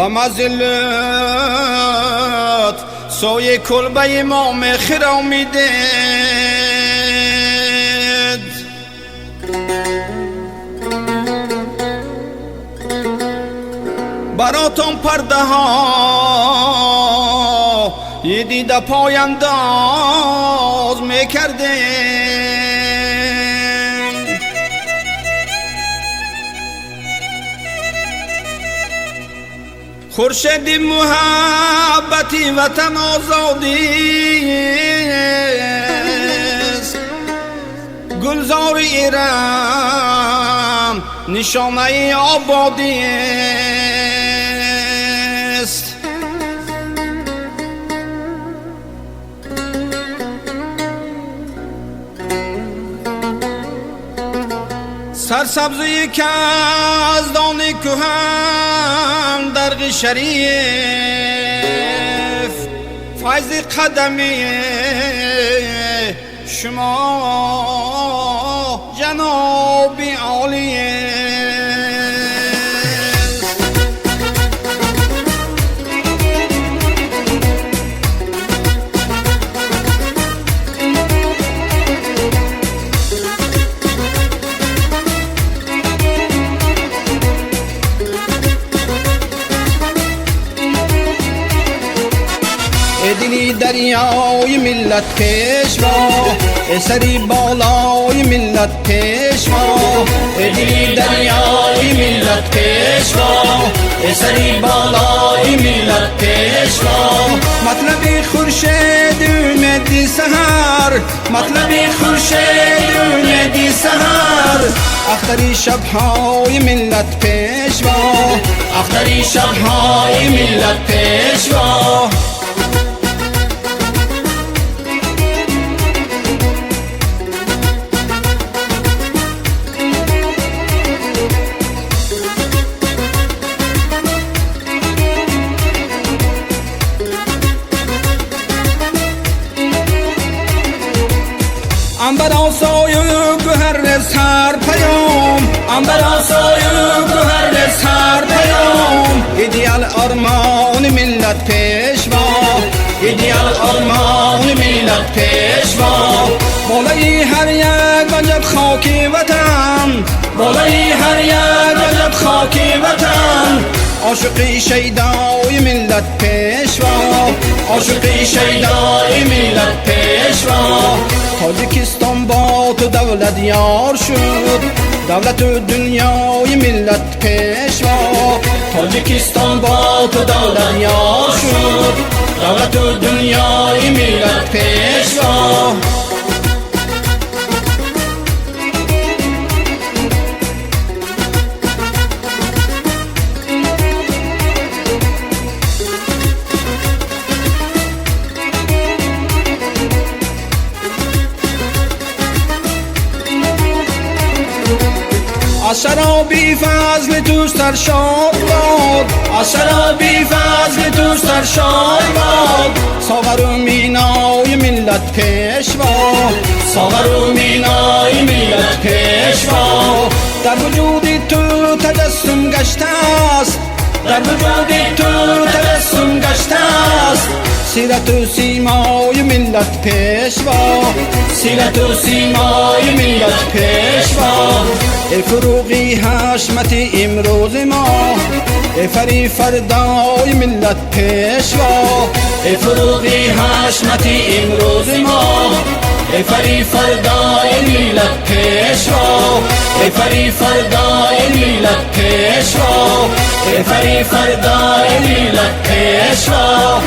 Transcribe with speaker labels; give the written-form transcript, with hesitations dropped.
Speaker 1: و مزلت سوی کلبه امام خرامیده براتون پرده ها یه دیده پاینداز میکرده خورشید محبتی وطن آزادی است گلزار ایران نشانه آبادی است سرسبزی که از دان کهن درغ شریف فیض قدمی شما جناب عالی دلی دریای ملت پیشوا سری بالای ملت پیشوا دلی دریای ملت پیشوا سری بالای ملت پیشوا مطلب خورشید اومدی سحر مطلب خورشید اومدی سحر اختری شبهای ملت پیشوا اختری شبهای ملت پیشوا عنبر آسای گوهر سر پیام عنبر آسای گوهر سر پیام ایدیال آرمان ملت پیشوا ایدیال آرمان ملت پیشوا بالای هر یک وجب خاکی وطن بالای هر یک وجب خاکی وطن عاشقی شیدای ملت پیشوا عاشقی شیدای ملت پیشوا تاجیکستان با تو دولت یار شد دولت و دنیای ملت پیشوا تاجیکستان با تو دولت یار شد دولت و دنیای ملت پیشوا از شرابی فضل تو سرشار باد از شرابی فضل تو سرشار باد ساغر و مینای ملت پیشوا ساغر و مینای ملت پیشوا در وجود تو تجسم گشته است در وجود تو تجسم گشته است سیرت و سیمای ملت پیشوا سیرت و سیمای ملت پیشوا ای فروغی حشمت امروز ما ای فری فردای ملت پیشوا ای فروغی حشمت امروز ما ای فری فردای ملت پیشوا ای فری فردای ملت پیشوا ای فری فردای ملت پیشوا